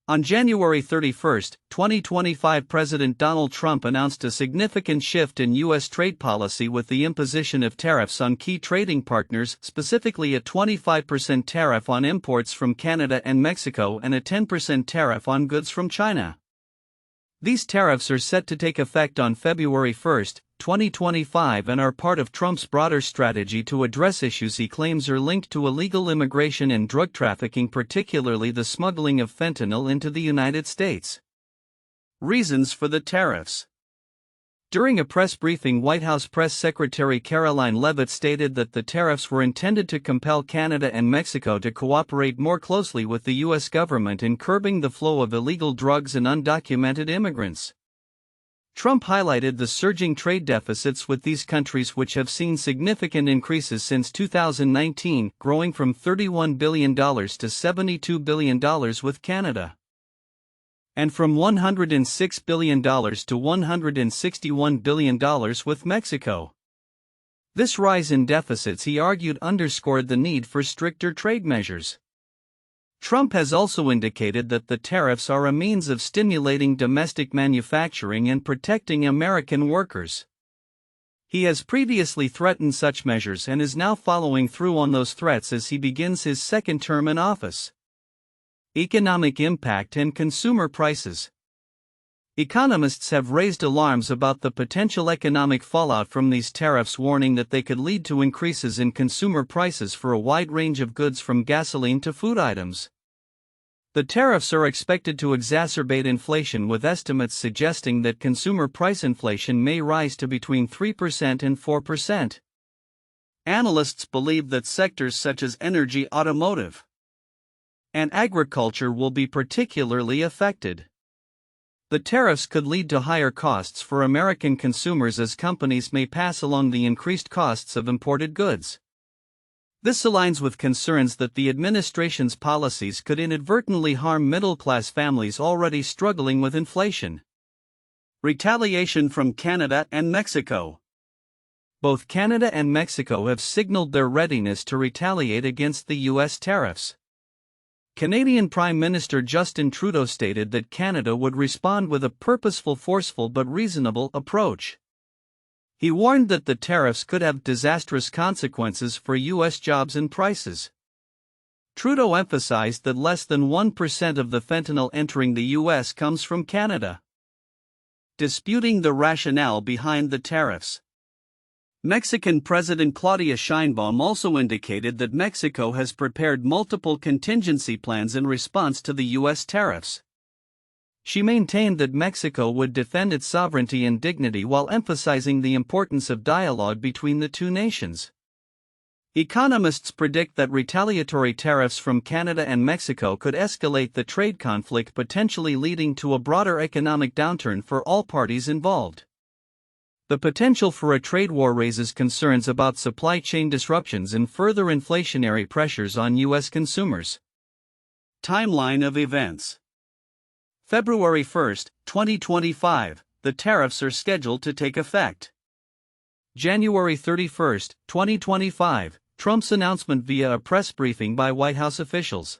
On January 31, 2025, President Donald Trump announced a significant shift in U.S. trade policy with the imposition of tariffs on key trading partners, specifically a 25% tariff on imports from Canada and Mexico and a 10% tariff on goods from China. These tariffs are set to take effect on February 1, 2025, and are part of Trump's broader strategy to address issues he claims are linked to illegal immigration and drug trafficking, particularly the smuggling of fentanyl into the United States. Reasons for the tariffs. During a press briefing, White House Press Secretary Caroline Leavitt stated that the tariffs were intended to compel Canada and Mexico to cooperate more closely with the U.S. government in curbing the flow of illegal drugs and undocumented immigrants. Trump highlighted the surging trade deficits with these countries, which have seen significant increases since 2019, growing from $31 billion to $72 billion with Canada, and from $106 billion to $161 billion with Mexico. This rise in deficits, he argued, underscored the need for stricter trade measures. Trump has also indicated that the tariffs are a means of stimulating domestic manufacturing and protecting American workers. He has previously threatened such measures and is now following through on those threats as he begins his second term in office. Economic impact and consumer prices. Economists have raised alarms about the potential economic fallout from these tariffs, warning that they could lead to increases in consumer prices for a wide range of goods from gasoline to food items. The tariffs are expected to exacerbate inflation, with estimates suggesting that consumer price inflation may rise to between 3% and 4%. Analysts believe that sectors such as energy, automotive, and agriculture will be particularly affected. The tariffs could lead to higher costs for American consumers, as companies may pass along the increased costs of imported goods. This aligns with concerns that the administration's policies could inadvertently harm middle-class families already struggling with inflation. Retaliation from Canada and Mexico. Both Canada and Mexico have signaled their readiness to retaliate against the U.S. tariffs. Canadian Prime Minister Justin Trudeau stated that Canada would respond with a purposeful, forceful but reasonable approach. He warned that the tariffs could have disastrous consequences for U.S. jobs and prices. Trudeau emphasized that less than 1% of the fentanyl entering the U.S. comes from Canada. Disputing the rationale behind the tariffs. Mexican President Claudia Sheinbaum also indicated that Mexico has prepared multiple contingency plans in response to the U.S. tariffs. She maintained that Mexico would defend its sovereignty and dignity while emphasizing the importance of dialogue between the two nations. Economists predict that retaliatory tariffs from Canada and Mexico could escalate the trade conflict, potentially leading to a broader economic downturn for all parties involved. The potential for a trade war raises concerns about supply chain disruptions and further inflationary pressures on U.S. consumers. Timeline of events. February 1, 2025, the tariffs are scheduled to take effect. January 31, 2025, Trump's announcement via a press briefing by White House officials.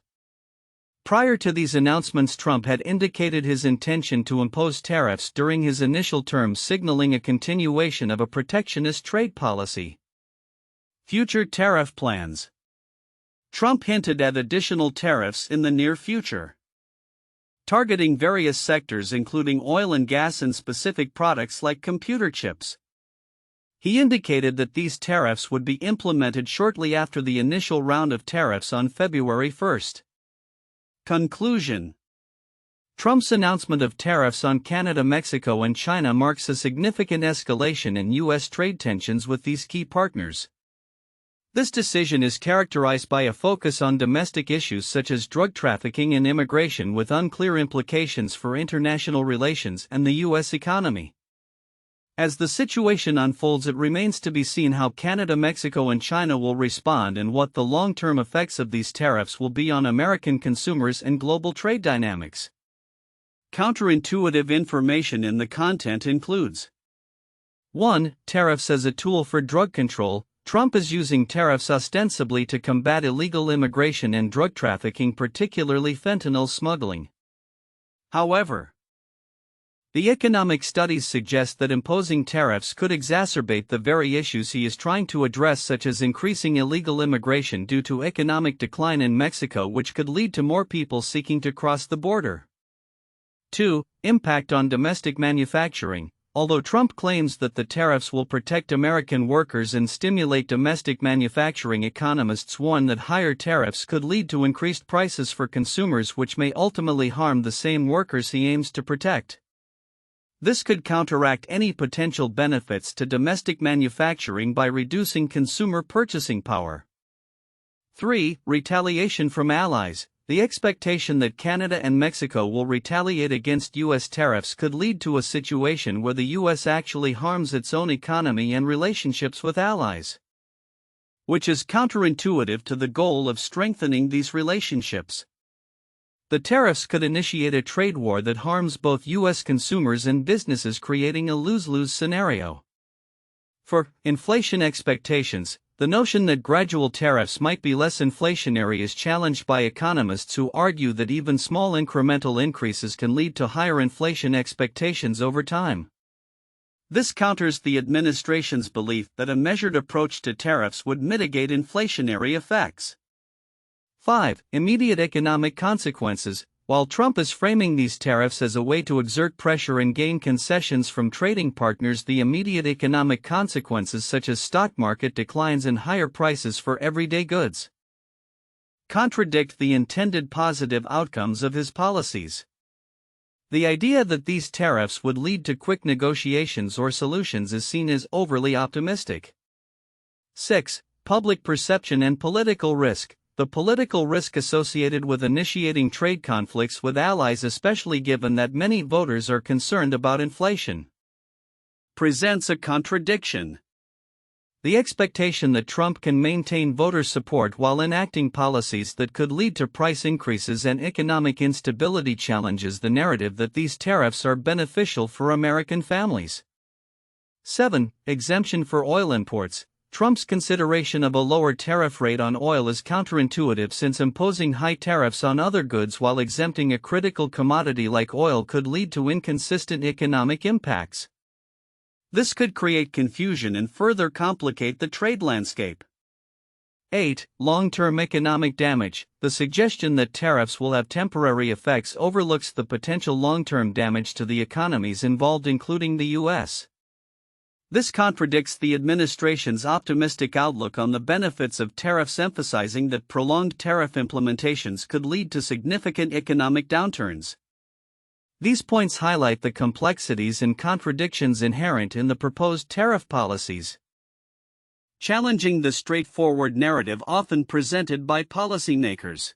Prior to these announcements, Trump had indicated his intention to impose tariffs during his initial term, signaling a continuation of a protectionist trade policy. Future tariff plans. Trump hinted at additional tariffs in the near future, targeting various sectors including oil and gas and specific products like computer chips. He indicated that these tariffs would be implemented shortly after the initial round of tariffs on February 1. Conclusion. Trump's announcement of tariffs on Canada, Mexico, and China marks a significant escalation in U.S. trade tensions with these key partners. This decision is characterized by a focus on domestic issues such as drug trafficking and immigration, with unclear implications for international relations and the U.S. economy. As the situation unfolds, it remains to be seen how Canada, Mexico, and China will respond and what the long-term effects of these tariffs will be on American consumers and global trade dynamics. Counterintuitive information in the content includes: 1. Tariffs as a tool for drug control. Trump is using tariffs ostensibly to combat illegal immigration and drug trafficking, particularly fentanyl smuggling. However, the economic studies suggest that imposing tariffs could exacerbate the very issues he is trying to address, such as increasing illegal immigration due to economic decline in Mexico, which could lead to more people seeking to cross the border. 2. Impact on domestic manufacturing. Although Trump claims that the tariffs will protect American workers and stimulate domestic manufacturing, economists warn that higher tariffs could lead to increased prices for consumers, which may ultimately harm the same workers he aims to protect. This could counteract any potential benefits to domestic manufacturing by reducing consumer purchasing power. 3. Retaliation from allies. The expectation that Canada and Mexico will retaliate against U.S. tariffs could lead to a situation where the U.S. actually harms its own economy and relationships with allies, which is counterintuitive to the goal of strengthening these relationships. The tariffs could initiate a trade war that harms both U.S. consumers and businesses, creating a lose-lose scenario. For inflation expectations, the notion that gradual tariffs might be less inflationary is challenged by economists who argue that even small incremental increases can lead to higher inflation expectations over time. This counters the administration's belief that a measured approach to tariffs would mitigate inflationary effects. 5. Immediate economic consequences. While Trump is framing these tariffs as a way to exert pressure and gain concessions from trading partners, the immediate economic consequences, such as stock market declines and higher prices for everyday goods, contradict the intended positive outcomes of his policies. The idea that these tariffs would lead to quick negotiations or solutions is seen as overly optimistic. 6. Public perception and political risk. The political risk associated with initiating trade conflicts with allies, especially given that many voters are concerned about inflation, presents a contradiction. The expectation that Trump can maintain voter support while enacting policies that could lead to price increases and economic instability challenges the narrative that these tariffs are beneficial for American families. 7. Exemption for oil imports. Trump's consideration of a lower tariff rate on oil is counterintuitive, since imposing high tariffs on other goods while exempting a critical commodity like oil could lead to inconsistent economic impacts. This could create confusion and further complicate the trade landscape. 8. Long-term economic damage. The suggestion that tariffs will have temporary effects overlooks the potential long-term damage to the economies involved, including the U.S. This contradicts the administration's optimistic outlook on the benefits of tariffs, emphasizing that prolonged tariff implementations could lead to significant economic downturns. These points highlight the complexities and contradictions inherent in the proposed tariff policies, challenging the straightforward narrative often presented by policymakers.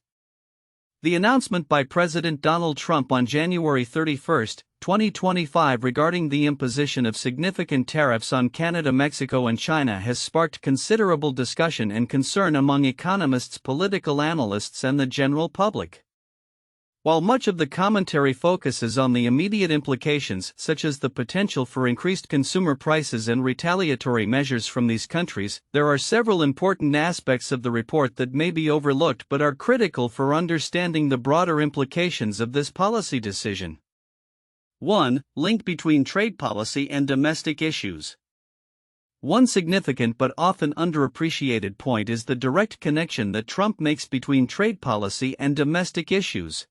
The announcement by President Donald Trump on January 31, 2025 regarding the imposition of significant tariffs on Canada, Mexico, and China has sparked considerable discussion and concern among economists, political analysts, and the general public. While much of the commentary focuses on the immediate implications, such as the potential for increased consumer prices and retaliatory measures from these countries, there are several important aspects of the report that may be overlooked but are critical for understanding the broader implications of this policy decision. 1. Link between trade policy and domestic issues. One significant but often underappreciated point is the direct connection that Trump makes between trade policy and domestic issues,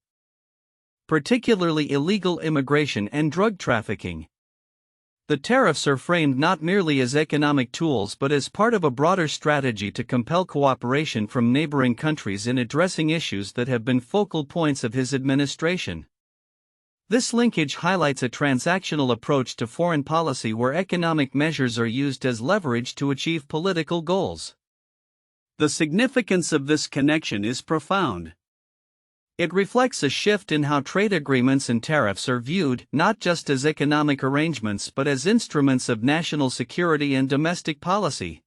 particularly illegal immigration and drug trafficking. The tariffs are framed not merely as economic tools but as part of a broader strategy to compel cooperation from neighboring countries in addressing issues that have been focal points of his administration. This linkage highlights a transactional approach to foreign policy where economic measures are used as leverage to achieve political goals. The significance of this connection is profound. It reflects a shift in how trade agreements and tariffs are viewed, not just as economic arrangements but as instruments of national security and domestic policy.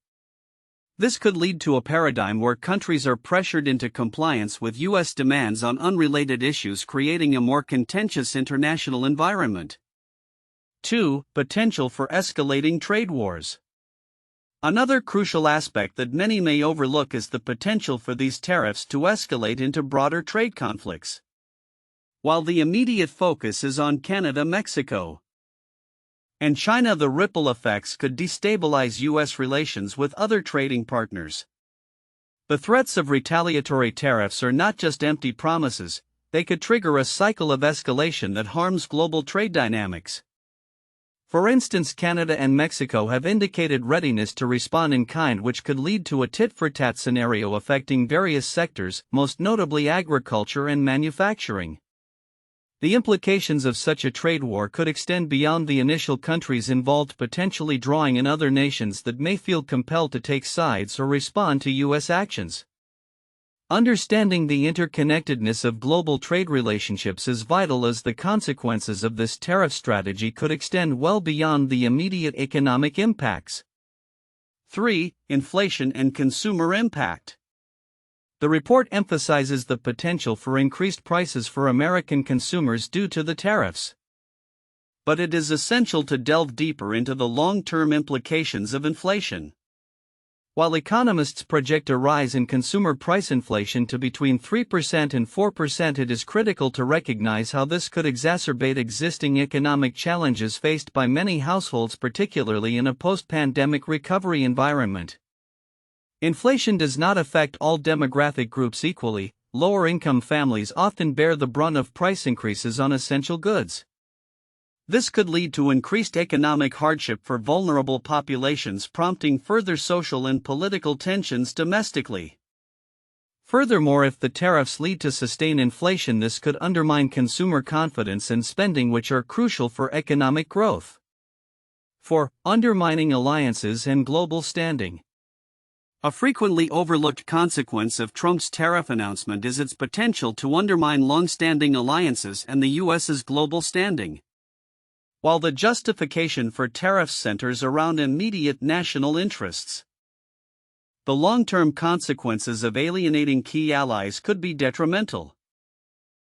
This could lead to a paradigm where countries are pressured into compliance with U.S. demands on unrelated issues, creating a more contentious international environment. 2. Potential for escalating trade wars. Another crucial aspect that many may overlook is the potential for these tariffs to escalate into broader trade conflicts. While the immediate focus is on Canada, Mexico, and China, the ripple effects could destabilize U.S. relations with other trading partners. The threats of retaliatory tariffs are not just empty promises, they could trigger a cycle of escalation that harms global trade dynamics. For instance, Canada and Mexico have indicated readiness to respond in kind, which could lead to a tit-for-tat scenario affecting various sectors, most notably agriculture and manufacturing. The implications of such a trade war could extend beyond the initial countries involved, potentially drawing in other nations that may feel compelled to take sides or respond to U.S. actions. Understanding the interconnectedness of global trade relationships is vital, as the consequences of this tariff strategy could extend well beyond the immediate economic impacts. 3. Inflation and consumer impact. The report emphasizes the potential for increased prices for American consumers due to the tariffs. But it is essential to delve deeper into the long-term implications of inflation. While economists project a rise in consumer price inflation to between 3% and 4%, it is critical to recognize how this could exacerbate existing economic challenges faced by many households, particularly in a post-pandemic recovery environment. Inflation does not affect all demographic groups equally. Lower-income families often bear the brunt of price increases on essential goods. This could lead to increased economic hardship for vulnerable populations, prompting further social and political tensions domestically. Furthermore, if the tariffs lead to sustained inflation, this could undermine consumer confidence and spending, which are crucial for economic growth. 4. Undermining alliances and global standing. A frequently overlooked consequence of Trump's tariff announcement is its potential to undermine long-standing alliances and the U.S.'s global standing. While the justification for tariffs centers around immediate national interests, the long-term consequences of alienating key allies could be detrimental.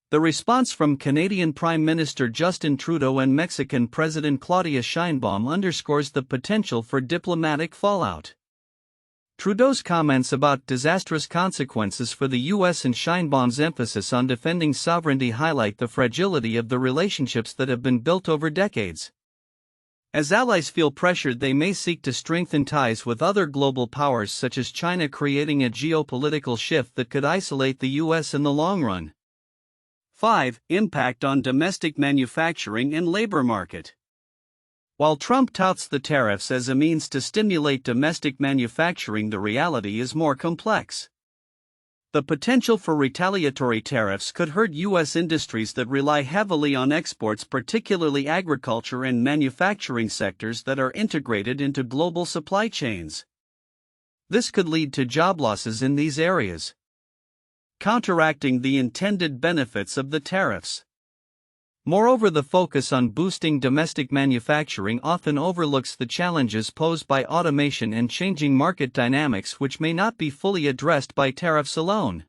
The response from Canadian Prime Minister Justin Trudeau and Mexican President Claudia Sheinbaum underscores the potential for diplomatic fallout. Trudeau's comments about disastrous consequences for the U.S. and Sheinbaum's emphasis on defending sovereignty highlight the fragility of the relationships that have been built over decades. As allies feel pressured, they may seek to strengthen ties with other global powers such as China, creating a geopolitical shift that could isolate the U.S. in the long run. 5. Impact on domestic manufacturing and labor market. While Trump touts the tariffs as a means to stimulate domestic manufacturing, the reality is more complex. The potential for retaliatory tariffs could hurt U.S. industries that rely heavily on exports, particularly agriculture and manufacturing sectors that are integrated into global supply chains. This could lead to job losses in these areas, counteracting the intended benefits of the tariffs. Moreover, the focus on boosting domestic manufacturing often overlooks the challenges posed by automation and changing market dynamics, which may not be fully addressed by tariffs alone.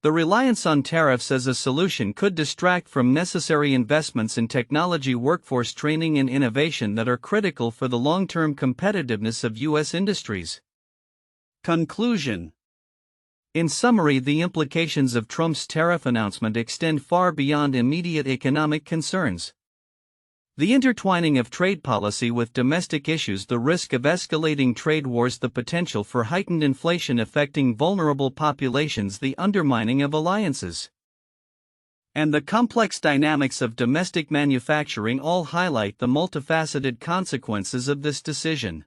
The reliance on tariffs as a solution could distract from necessary investments in technology, workforce training, and innovation that are critical for the long-term competitiveness of U.S. industries. Conclusion. In summary, the implications of Trump's tariff announcement extend far beyond immediate economic concerns. The intertwining of trade policy with domestic issues, the risk of escalating trade wars, the potential for heightened inflation affecting vulnerable populations, the undermining of alliances, and the complex dynamics of domestic manufacturing all highlight the multifaceted consequences of this decision.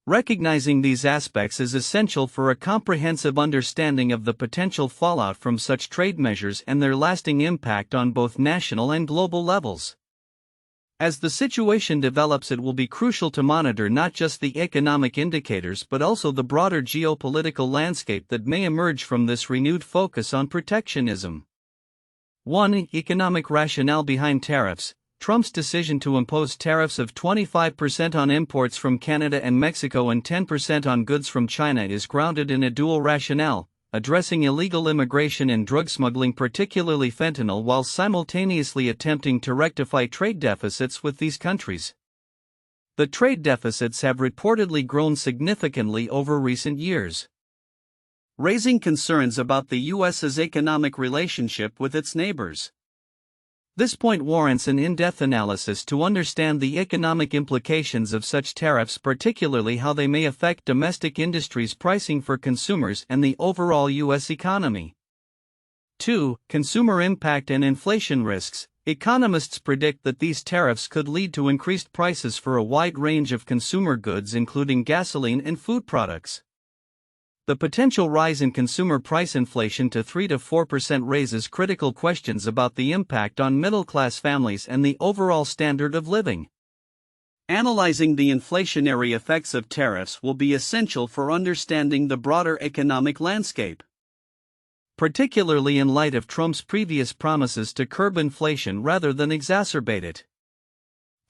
Recognizing these aspects is essential for a comprehensive understanding of the potential fallout from such trade measures and their lasting impact on both national and global levels. As the situation develops, it will be crucial to monitor not just the economic indicators but also the broader geopolitical landscape that may emerge from this renewed focus on protectionism. 1. Economic rationale behind tariffs. Trump's decision to impose tariffs of 25% on imports from Canada and Mexico and 10% on goods from China is grounded in a dual rationale: addressing illegal immigration and drug smuggling, particularly fentanyl, while simultaneously attempting to rectify trade deficits with these countries. The trade deficits have reportedly grown significantly over recent years. raising concerns about the U.S.'s economic relationship with its neighbors. This point warrants an in-depth analysis to understand the economic implications of such tariffs, particularly how they may affect domestic industries' pricing for consumers and the overall U.S. economy. 2. Consumer impact and inflation risks. Economists predict that these tariffs could lead to increased prices for a wide range of consumer goods, including gasoline and food products. The potential rise in consumer price inflation to 3 to 4% raises critical questions about the impact on middle-class families and the overall standard of living. Analyzing the inflationary effects of tariffs will be essential for understanding the broader economic landscape, particularly in light of Trump's previous promises to curb inflation rather than exacerbate it.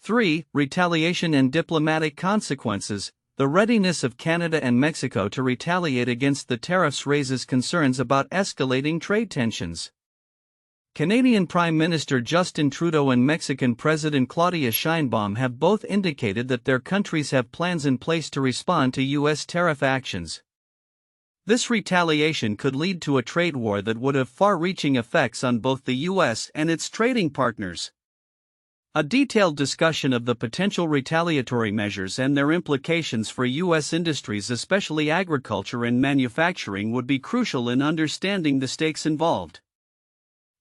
3. Retaliation and diplomatic consequences. The readiness of Canada and Mexico to retaliate against the tariffs raises concerns about escalating trade tensions. Canadian Prime Minister Justin Trudeau and Mexican President Claudia Sheinbaum have both indicated that their countries have plans in place to respond to U.S. tariff actions. This retaliation could lead to a trade war that would have far-reaching effects on both the U.S. and its trading partners. A detailed discussion of the potential retaliatory measures and their implications for U.S. industries, especially agriculture and manufacturing, would be crucial in understanding the stakes involved.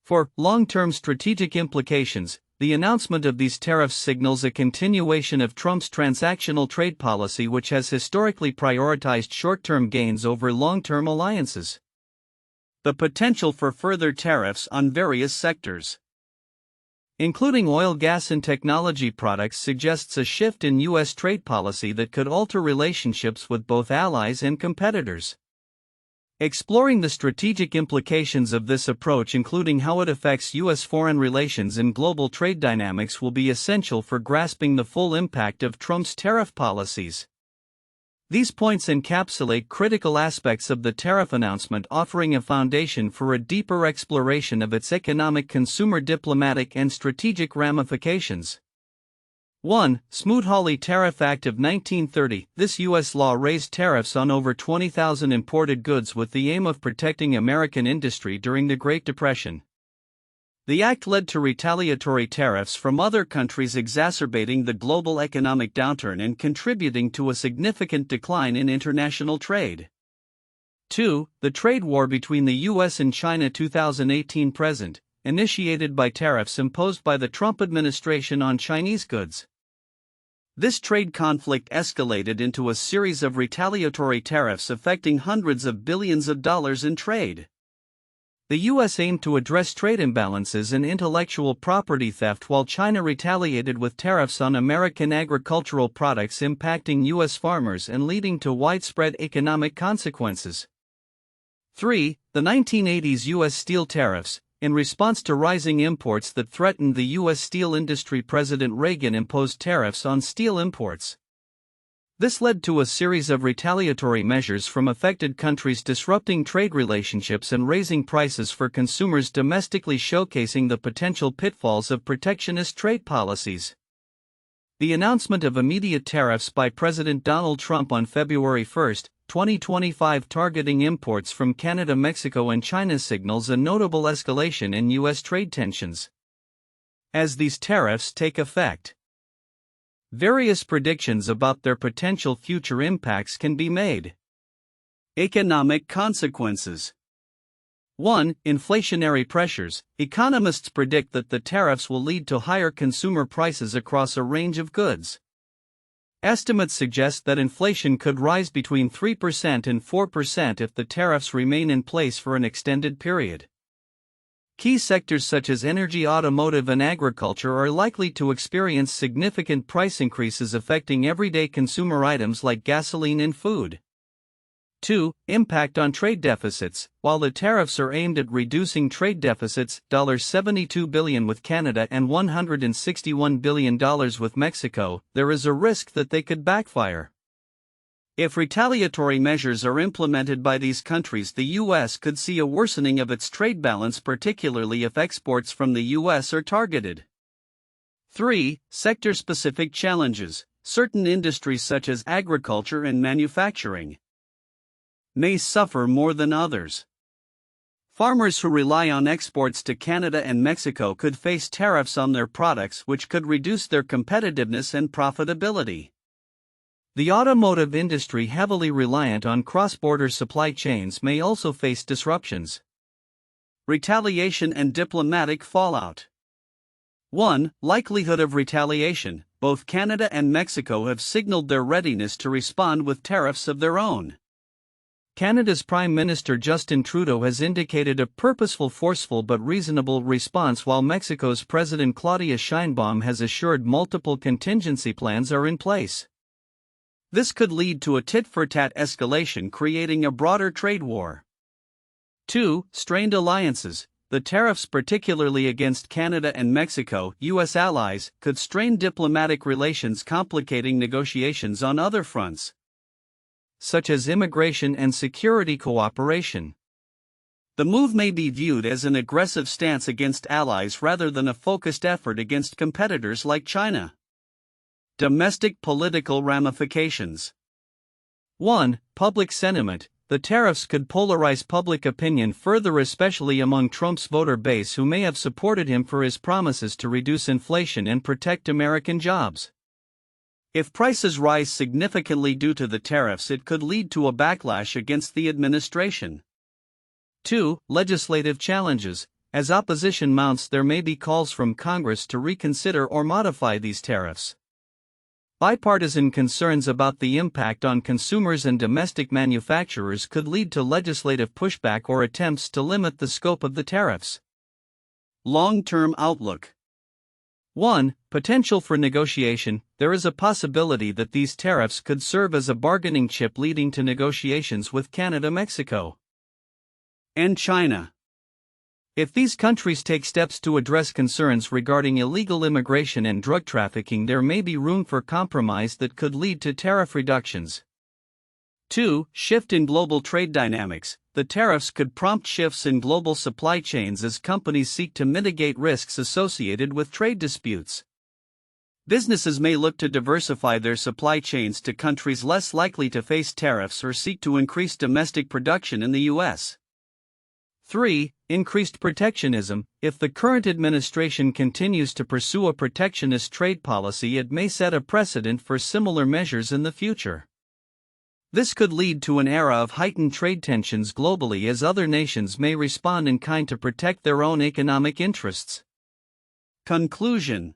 For long-term strategic implications, the announcement of these tariffs signals a continuation of Trump's transactional trade policy, which has historically prioritized short-term gains over long-term alliances. The potential for further tariffs on various sectors, including oil, gas, and technology products, suggests a shift in U.S. trade policy that could alter relationships with both allies and competitors. Exploring the strategic implications of this approach, including how it affects U.S. foreign relations and global trade dynamics, will be essential for grasping the full impact of Trump's tariff policies. These points encapsulate critical aspects of the tariff announcement, offering a foundation for a deeper exploration of its economic, consumer, diplomatic, and strategic ramifications. 1. Smoot-Hawley Tariff Act of 1930. This U.S. law raised tariffs on over 20,000 imported goods with the aim of protecting American industry during the Great Depression. The act led to retaliatory tariffs from other countries, exacerbating the global economic downturn and contributing to a significant decline in international trade. 2. The trade war between the U.S. and China 2018-present, initiated by tariffs imposed by the Trump administration on Chinese goods. This trade conflict escalated into a series of retaliatory tariffs affecting hundreds of billions of dollars in trade. The U.S. aimed to address trade imbalances and intellectual property theft, while China retaliated with tariffs on American agricultural products, impacting U.S. farmers and leading to widespread economic consequences. 3. The 1980s U.S. steel tariffs. In response to rising imports that threatened the U.S. steel industry, President Reagan imposed tariffs on steel imports. This led to a series of retaliatory measures from affected countries, disrupting trade relationships and raising prices for consumers domestically, showcasing the potential pitfalls of protectionist trade policies. The announcement of immediate tariffs by President Donald Trump on February 1, 2025, targeting imports from Canada, Mexico, and China signals a notable escalation in U.S. trade tensions. As these tariffs take effect, various predictions about their potential future impacts can be made. Economic consequences. 1. Inflationary pressures. Economists predict that the tariffs will lead to higher consumer prices across a range of goods. Estimates suggest that inflation could rise between 3% and 4% if the tariffs remain in place for an extended period. Key sectors such as energy, automotive, and agriculture are likely to experience significant price increases, affecting everyday consumer items like gasoline and food. 2. Impact on trade deficits. While the tariffs are aimed at reducing trade deficits, $72 billion with Canada and $161 billion with Mexico, there is a risk that they could backfire. If retaliatory measures are implemented by these countries, the U.S. could see a worsening of its trade balance, particularly if exports from the U.S. are targeted. 3. Sector-specific challenges. Certain industries such as agriculture and manufacturing may suffer more than others. Farmers who rely on exports to Canada and Mexico could face tariffs on their products, which could reduce their competitiveness and profitability. The automotive industry, heavily reliant on cross-border supply chains, may also face disruptions. Retaliation and diplomatic fallout. 1. Likelihood of retaliation. Both Canada and Mexico have signaled their readiness to respond with tariffs of their own. Canada's Prime Minister Justin Trudeau has indicated a purposeful, forceful but reasonable response, while Mexico's President Claudia Sheinbaum has assured multiple contingency plans are in place. This could lead to a tit-for-tat escalation, creating a broader trade war. 2. Strained alliances. The tariffs, particularly against Canada and Mexico, U.S. allies, could strain diplomatic relations, complicating negotiations on other fronts, such as immigration and security cooperation. The move may be viewed as an aggressive stance against allies rather than a focused effort against competitors like China. Domestic political ramifications. 1. Public sentiment. The tariffs could polarize public opinion further, especially among Trump's voter base, who may have supported him for his promises to reduce inflation and protect American jobs. If prices rise significantly due to the tariffs, it could lead to a backlash against the administration. 2. Legislative challenges. As opposition mounts, there may be calls from Congress to reconsider or modify these tariffs. Bipartisan concerns about the impact on consumers and domestic manufacturers could lead to legislative pushback or attempts to limit the scope of the tariffs. Long-term outlook. 1. Potential for negotiation. There is a possibility that these tariffs could serve as a bargaining chip leading to negotiations with Canada, Mexico, and China. If these countries take steps to address concerns regarding illegal immigration and drug trafficking, there may be room for compromise that could lead to tariff reductions. 2. Shift in global trade dynamics. The tariffs could prompt shifts in global supply chains as companies seek to mitigate risks associated with trade disputes. Businesses may look to diversify their supply chains to countries less likely to face tariffs or seek to increase domestic production in the U.S. 3. Increased protectionism. If the current administration continues to pursue a protectionist trade policy, it may set a precedent for similar measures in the future. This could lead to an era of heightened trade tensions globally, as other nations may respond in kind to protect their own economic interests. Conclusion.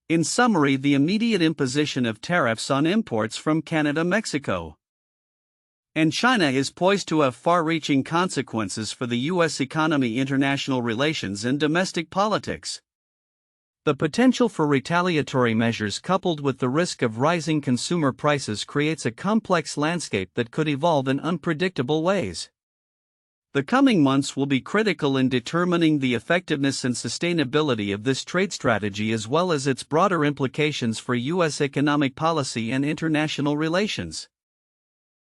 In summary, the immediate imposition of tariffs on imports from Canada, Mexico, and China is poised to have far-reaching consequences for the U.S. economy, international relations, and domestic politics. The potential for retaliatory measures, coupled with the risk of rising consumer prices, creates a complex landscape that could evolve in unpredictable ways. The coming months will be critical in determining the effectiveness and sustainability of this trade strategy, as well as its broader implications for U.S. economic policy and international relations.